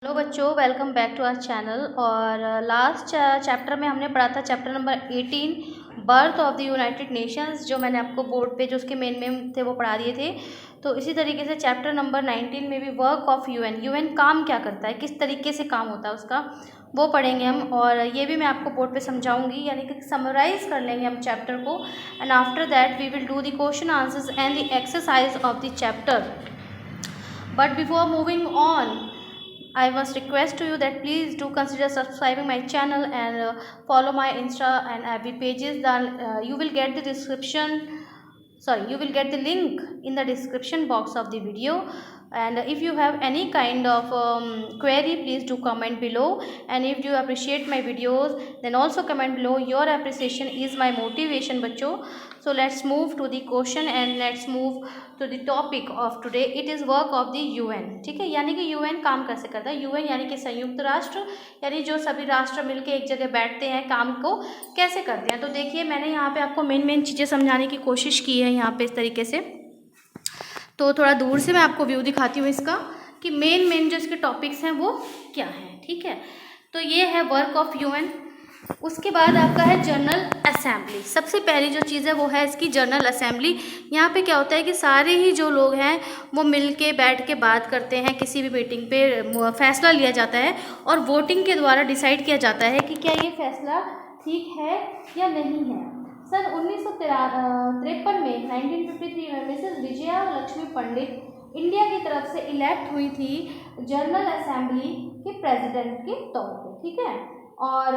Hello बच्चों, welcome back to our channel. और last chapter में हमने पढ़ा था chapter number 18 birth of the United Nations, जो मैंने आपको बोर्ड पे जो उसके मेन थे वो पढ़ा दिए थे। तो इसी तरीके से चैप्टर नंबर 19 में भी वर्क ऑफ यूएन, यूएन काम क्या करता है, किस तरीके से काम होता है उसका, वो पढ़ेंगे हम। और ये भी मैं आपको बोर्ड पे समझाऊंगी, यानी कि समराइज कर लेंगे हम चैप्टर को। And after that we will do the question answers and the exercise of the chapter. But before moving on, I must request to you that please do consider subscribing my channel and follow my Insta and FB pages. Then you will get the link in the description box of the video. And if you have any kind of query, please do comment below. And if you appreciate my videos, then also comment below. Your appreciation is my motivation, बच्चों. So let's move to the question and let's move to the topic of today. It is work of the UN. ठीक है, यानी कि UN काम कैसे करता है। UN यानी कि संयुक्त राष्ट्र, यानी जो सभी राष्ट्र मिलके एक जगह बैठते हैं, काम को कैसे करते हैं। तो देखिए, मैंने यहाँ पे आपको मेन चीज़ें समझाने की कोशिश की है यहाँ पे इस तरीके से। तो थोड़ा दूर से मैं आपको व्यू दिखाती हूँ इसका, कि मेन जो इसके टॉपिक्स हैं वो क्या हैं। ठीक है, तो ये है वर्क ऑफ यूएन। उसके बाद आपका है जनरल असेंबली। सबसे पहली जो चीज़ है वो है इसकी जनरल असेंबली। यहाँ पे क्या होता है कि सारे ही जो लोग हैं वो मिल के बैठ के बात करते हैं, किसी भी मीटिंग पे फैसला लिया जाता है और वोटिंग के द्वारा डिसाइड किया जाता है कि क्या ये फैसला ठीक है या नहीं है। सन 1953 में 1953 में मिसेस विजया लक्ष्मी पंडित इंडिया की तरफ से इलेक्ट हुई थी जनरल असेंबली के प्रेसिडेंट के तौर पे। ठीक है, और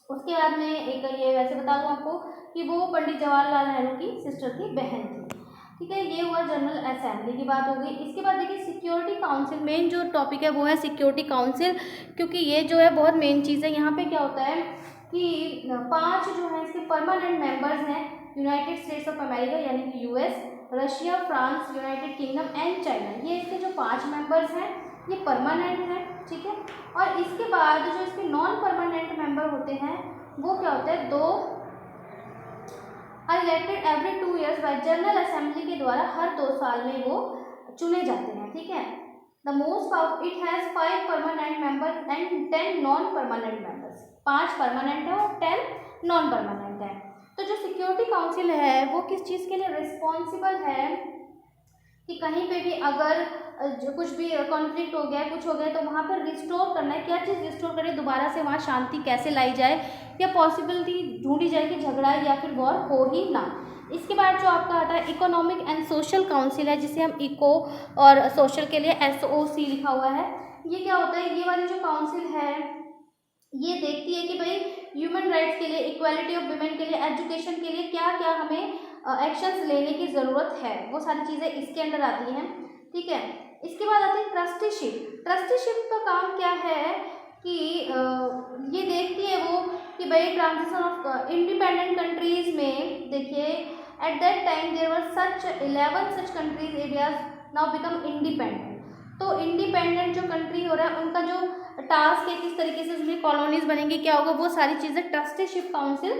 उसके बाद में एक ये वैसे बता दूं आपको कि वो पंडित जवाहरलाल नेहरू की सिस्टर की बहन थी। ठीक है, ये हुआ जनरल असेंबली की बात हो गई। इसके बाद देखिए सिक्योरिटी काउंसिल, मेन जो टॉपिक है वो है सिक्योरिटी काउंसिल, क्योंकि ये जो है बहुत मेन चीज़ है। यहाँ पे क्या होता है कि 5 जो है इसके परमानेंट मेंबर्स हैं, यूनाइटेड स्टेट्स ऑफ अमेरिका यानी कि US, Russia, France, United Kingdom and China. ये इसके जो 5 मेंबर्स हैं ये परमानेंट हैं। ठीक है, और इसके बाद जो इसके नॉन परमानेंट मेंबर होते हैं वो क्या होते हैं, 2 are elected every 2 years by General Assembly के द्वारा हर 2 साल में वो चुने जाते हैं। ठीक है, the most power it has 5 permanent members and 10 non permanent members. 5 permanent है और 10 नॉन परमानेंट है। तो जो सिक्योरिटी काउंसिल है वो किस चीज़ के लिए रिस्पॉन्सिबल है कि कहीं पे भी अगर जो कुछ भी कॉन्फ्लिक्ट हो गया, कुछ हो गया, तो वहाँ पर रिस्टोर करना है। क्या चीज़ रिस्टोर करें, दोबारा से वहाँ शांति कैसे लाई जाए, या पॉसिबिलिटी ढूंढी जाए कि झगड़ा या फिर वॉर हो ही ना। इसके बाद जो आपका आता है इकोनॉमिक एंड सोशल काउंसिल है, जिसे हम इको और सोशल के लिए SOC लिखा हुआ है। ये क्या होता है, ये वाली जो काउंसिल है ये देखती है कि भाई ह्यूमन राइट्स के लिए, इक्वालिटी ऑफ वुमेन के लिए, एजुकेशन के लिए क्या क्या हमें एक्शंस लेने की ज़रूरत है, वो सारी चीज़ें इसके अंडर आती हैं। ठीक है, इसके बाद आती है ट्रस्टीशिप। ट्रस्टीशिप का काम क्या है कि ये देखती है वो कि भाई ट्रांजिशन ऑफ इंडिपेंडेंट कंट्रीज़ में, देखिए at that time there were such 11 such countries areas now become independent. तो इंडिपेंडेंट जो कंट्री हो रहा है उनका जो टास्क है, किस तरीके से उसमें कॉलोनीज बनेंगी, क्या होगा, वो सारी चीज़ें ट्रस्टीशिप काउंसिल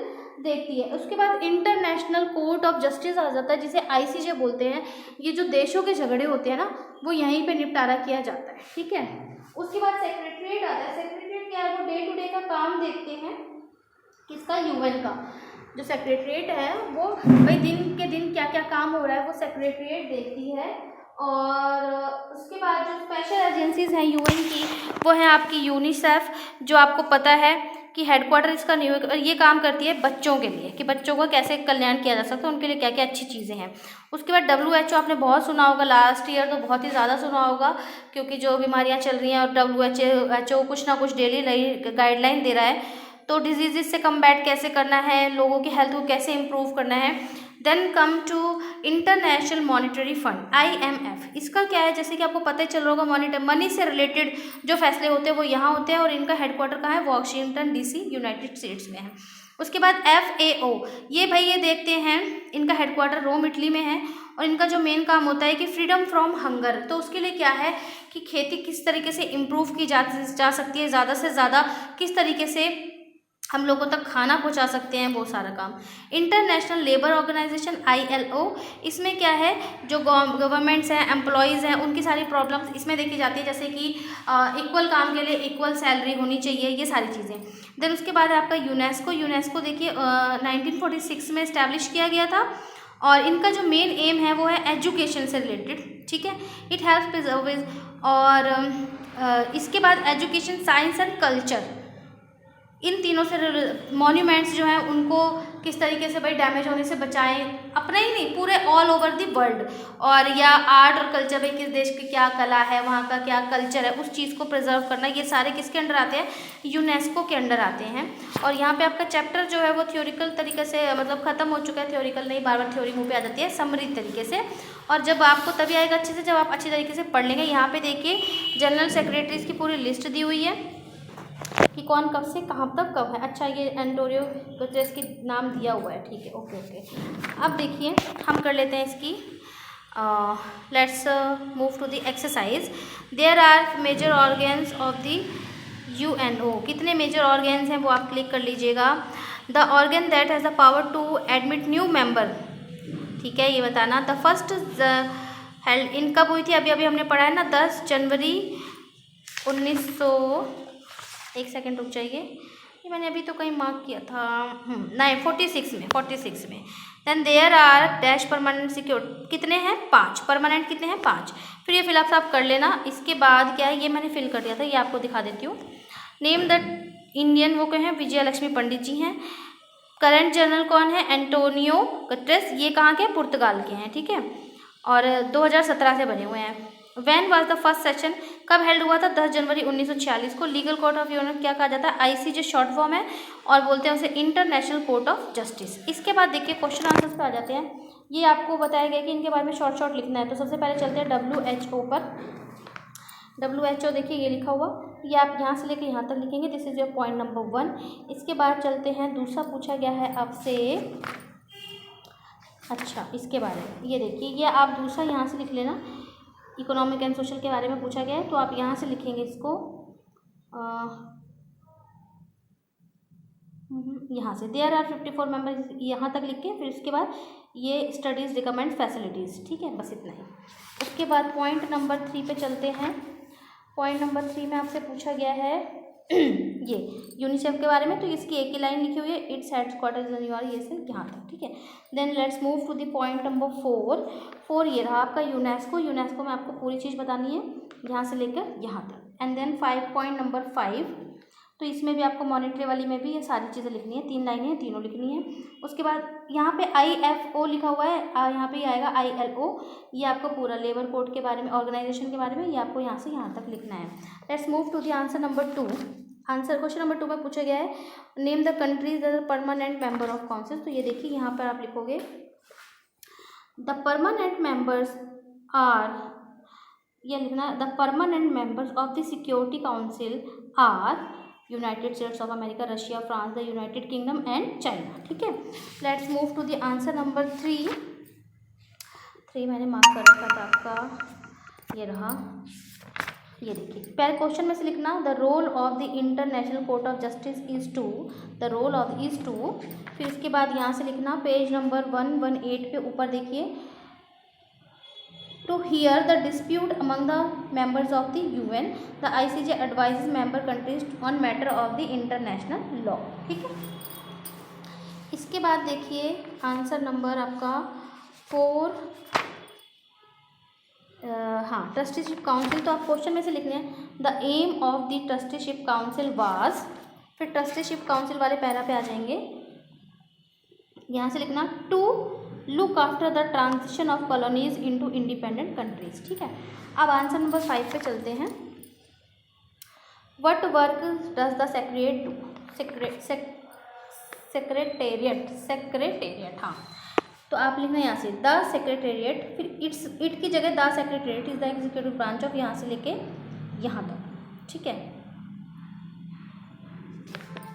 देखती है। उसके बाद इंटरनेशनल कोर्ट ऑफ जस्टिस आ जाता है, जिसे ICJ बोलते हैं। ये जो देशों के झगड़े होते हैं ना वो यहीं पे निपटारा किया जाता है। ठीक है, उसके बाद सेक्रेटरीट आता है। सेक्रेटरीट क्या है, वो डे टू डे का काम देखते हैं किसका, UN का। जो सेक्रेटरीट है वो भाई दिन के दिन क्या क्या काम हो रहा है वो सेक्रेटरीट देखती है। और उसके बाद जो स्पेशल एजेंसीज हैं UN की वो है आपकी यूनिसेफ, जो आपको पता है कि हेडक्वार्टर इसका न्यूयॉर्क, और ये काम करती है बच्चों के लिए कि बच्चों का कैसे कल्याण किया जा सकता है, उनके लिए क्या क्या अच्छी चीज़ें हैं। उसके बाद WHO आपने बहुत सुना होगा, लास्ट ईयर तो बहुत ही ज़्यादा सुना होगा, क्योंकि जो बीमारियाँ चल रही हैं और WHO कुछ ना कुछ डेली नई गाइडलाइन दे रहा है। तो डिजीज़ से कम्बैट कैसे करना है, लोगों की हेल्थ को कैसे इम्प्रूव करना है। Then come to International Monetary Fund IMF। इसका क्या है, जैसे कि आपको पता ही चल रहा होगा, मनी से रिलेटेड जो फैसले होते हैं वो यहाँ होते हैं, और इनका हेडक्वार्टर कहाँ है, वॉशिंगटन DC यूनाइटेड स्टेट्स में है। उसके बाद FAO, ये भाई ये देखते हैं, इनका हेडक्वार्टर रोम इटली में है, और इनका जो मेन काम होता है कि फ्रीडम फ्रॉम हंगर। तो उसके लिए क्या है कि खेती किस तरीके से इम्प्रूव की जा सकती है, ज़्यादा से ज़्यादा किस तरीके से हम लोगों तक खाना पहुंचा सकते हैं, वो सारा काम। इंटरनेशनल लेबर ऑर्गेनाइजेशन ILO, इसमें क्या है, जो गवर्नमेंट्स हैं, एम्प्लॉयज़ हैं, उनकी सारी प्रॉब्लम्स इसमें देखी जाती है, जैसे कि इक्वल काम के लिए इक्वल सैलरी होनी चाहिए, ये सारी चीज़ें। देन उसके बाद है आपका यूनेस्को देखिए 1946 में इस्टेब्लिश किया गया था, और इनका जो मेन एम है वो है एजुकेशन से रिलेटेड, ठीक है। इट हेल्प प्रिजर्व, और इसके बाद एजुकेशन, साइंस एंड कल्चर, इन तीनों से मॉन्यूमेंट्स जो हैं उनको किस तरीके से भाई डैमेज होने से बचाएं, अपना ही नहीं पूरे ऑल ओवर दी वर्ल्ड, और या आर्ट और कल्चर भाई किस देश की क्या कला है, वहाँ का क्या कल्चर है, उस चीज़ को प्रिजर्व करना, ये सारे किसके अंडर आते हैं, यूनेस्को के अंडर आते हैं। और यहाँ पे आपका चैप्टर जो है वो थ्योरिकल तरीके से मतलब ख़त्म हो चुका है, थ्योरिकल नहीं, बार बार थ्योरी मुँह पे आ जाती है, समरी तरीके से। और जब आपको तभी आएगा अच्छे से जब आप अच्छी तरीके से पढ़ लेंगे। यहाँ पे देखिए जनरल सेक्रेटरीज़ की पूरी लिस्ट दी हुई है कि कौन कब से कहाँ तक कब है। अच्छा, ये एंटोनियो गुतेरेस की नाम दिया हुआ है, ठीक है, ओके ओके। अब देखिए हम कर लेते हैं इसकी, let's move to the exercise. There are major organs of the UNO, कितने मेजर ऑर्गेन्स हैं वो आप क्लिक कर लीजिएगा। The organ that has the power to admit new member, ठीक है, ये बताना। द फर्स्ट हेल्ड इन कब हुई थी, अभी अभी हमने पढ़ा है ना, 10 जनवरी 1900, एक सेकेंड रुक जाइए, ये मैंने अभी तो कहीं मार्क किया था, नहीं 46 में। Then there are dash permanent security, कितने हैं, 5 परमानेंट, कितने हैं, 5। फिर ये फिलअप आप कर लेना। इसके बाद क्या है, ये मैंने फिल कर दिया था, ये आपको दिखा देती हूँ। नेम द इंडियन, वो कहे हैं विजय लक्ष्मी पंडित जी हैं। करंट जनरल कौन है, एंटोनियो गुतेरेस, ये कहाँ के, पुर्तगाल के हैं, ठीक है, और 2017 से बने हुए हैं। When was the first session, कब हेल्ड हुआ था, 10 जनवरी 1946 को। लीगल कोर्ट ऑफ यूरोप क्या कहा जाता है, ICJ शॉर्ट फॉर्म है, और बोलते हैं उसे इंटरनेशनल कोर्ट ऑफ जस्टिस। इसके बाद देखिए क्वेश्चन आंसर्स पे आ जाते हैं। ये आपको बताया गया कि इनके बारे में शॉर्ट लिखना है। तो सबसे पहले चलते हैं WHO पर। WHO देखिए ये लिखा हुआ, ये आप यहाँ से लेकर यहाँ तक लिखेंगे, this is your point number 1। इसके बाद चलते हैं, दूसरा पूछा गया है आपसे, अच्छा इसके बारे में, ये देखिए, ये आप दूसरा यहाँ से लिख लेना, इकोनॉमिक एंड सोशल के बारे में पूछा गया है, तो आप यहाँ से लिखेंगे इसको, यहाँ से देयर आर 54 मेंबर्स, यहाँ तक लिख के फिर उसके बाद ये स्टडीज़ रिकमेंड फैसिलिटीज़, ठीक है, बस इतना ही। उसके बाद पॉइंट नंबर 3 पे चलते हैं। पॉइंट नंबर 3 में आपसे पूछा गया है ये यूनिसेफ के बारे में, तो इसकी एक ही लाइन लिखी हुई है, इट्स हेडक्वार्टर्स इन न्यूयॉर्क, ये से यहाँ तक, ठीक है। Then let's move to the point number 4 ये रहा आपका यूनेस्को में आपको पूरी चीज़ बतानी है, यहाँ से लेकर यहाँ तक। एंड देन 5 पॉइंट नंबर 5, तो इसमें भी आपको मॉनिटरी वाली में भी ये सारी चीज़ें लिखनी है, 3 लाइनें हैं, तीनों लिखनी है। उसके बाद यहाँ पे IFO लिखा हुआ है, यहाँ पे आएगा ILO, ये आपको पूरा लेबर कोड के बारे में, ऑर्गेनाइजेशन के बारे में, ये आपको यहाँ से यहाँ तक लिखना है। Let's move to the answer number 2। Answer question number 2 में पूछा गया है, name the countries that are permanent member of council. तो ये देखिए यहाँ पर आप लिखोगे द परमानेंट मेंबर्स आर, ये लिखना, the permanent members of the Security Council are United States of America, Russia, France, the United Kingdom and China, ठीक है। Let's move to the answer number 3 मैंने मार्क कर रखा था आपका, ये रहा, ये देखिए पहले क्वेश्चन में से लिखना, the role of the International Court of Justice is to, the role of is to, फिर इसके बाद यहाँ से लिखना पेज नंबर 118 पे ऊपर देखिए, to hear the dispute among the members of the UN, the ICJ advises member countries on matter of the international law, ठीक है। इसके बाद देखिए आंसर नंबर आपका 4, हाँ ट्रस्टीशिप काउंसिल, तो आप क्वेश्चन में से लिखने हैं, the aim of the Trusteeship Council was, फिर ट्रस्टीशिप काउंसिल वाले पैरा पे आ जाएंगे, यहाँ से लिखना to look after the transition of colonies into independent countries, ठीक है। अब आंसर नंबर 5 पे चलते हैं। What work does the Secretariat, हाँ, तो आप लिखना यहाँ से द सेक्रेटेरिएट, फिर इट की जगह the secretariat is the executive branch of, यहाँ से लेके यहाँ तक, ठीक है।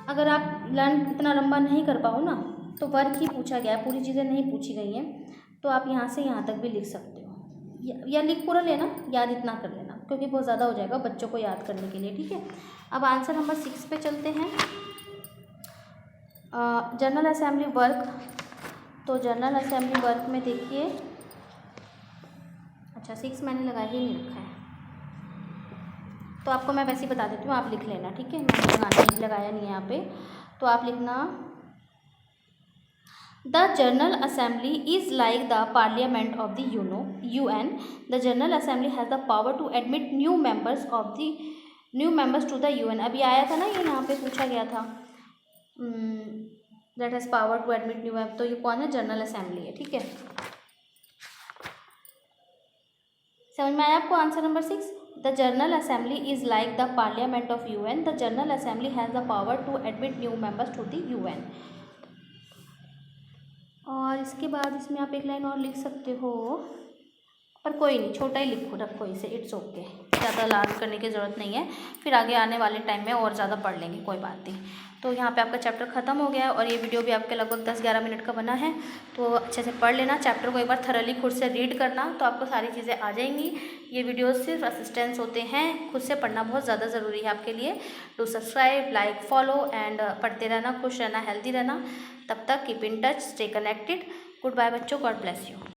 अगर आप लर्न इतना लंबा नहीं कर पाओ ना, तो वर्क ही पूछा गया है, पूरी चीज़ें नहीं पूछी गई हैं, तो आप यहाँ से यहाँ तक भी लिख सकते हो, या लिख पूरा लेना, याद इतना कर लेना, क्योंकि बहुत ज़्यादा हो जाएगा बच्चों को याद करने के लिए, ठीक है। अब आंसर नंबर 6 पे चलते हैं। जनरल असेंबली वर्क, तो जनरल असेंबली वर्क में देखिए, अच्छा 6 मैंने लगा ही नहीं रखा है, तो आपको मैं वैसे ही बता देती हूँ, आप लिख लेना, ठीक है। मैंने लगाया नहीं है यहाँ पे, तो आप लिखना the General Assembly is like the parliament of the UN। The General Assembly has the power to admit new members to the UN। अभी आया था ना, ये यहाँ पे पूछा गया था, that has power to admit new member, तो ये कौन है? जनरल असेंबली है, ठीक है। समझ में आया आपको answer number 6? The General Assembly is like the parliament of UN। The General Assembly has the power to admit new members to the UN। और इसके बाद इसमें आप एक लाइन और लिख सकते हो, पर कोई नहीं, छोटा ही रखो इसे, इट्स ओके, ज़्यादा लार्ज करने की ज़रूरत नहीं है, फिर आगे आने वाले टाइम में और ज़्यादा पढ़ लेंगे, कोई बात नहीं। तो यहाँ पे आपका चैप्टर ख़त्म हो गया है, और ये वीडियो भी आपके लगभग 10-11 मिनट का बना है, तो अच्छे से पढ़ लेना, चैप्टर को एक बार थरली खुद से रीड करना, तो आपको सारी चीज़ें आ जाएंगी। ये वीडियोज़ सिर्फ असिस्टेंस होते हैं, खुद से पढ़ना बहुत ज़्यादा ज़रूरी है आपके लिए। To subscribe, like, follow and पढ़ते रहना, खुश रहना, हेल्दी रहना। तब तक keep in touch, stay connected. Good bye बच्चों, गॉड ब्लेस यू।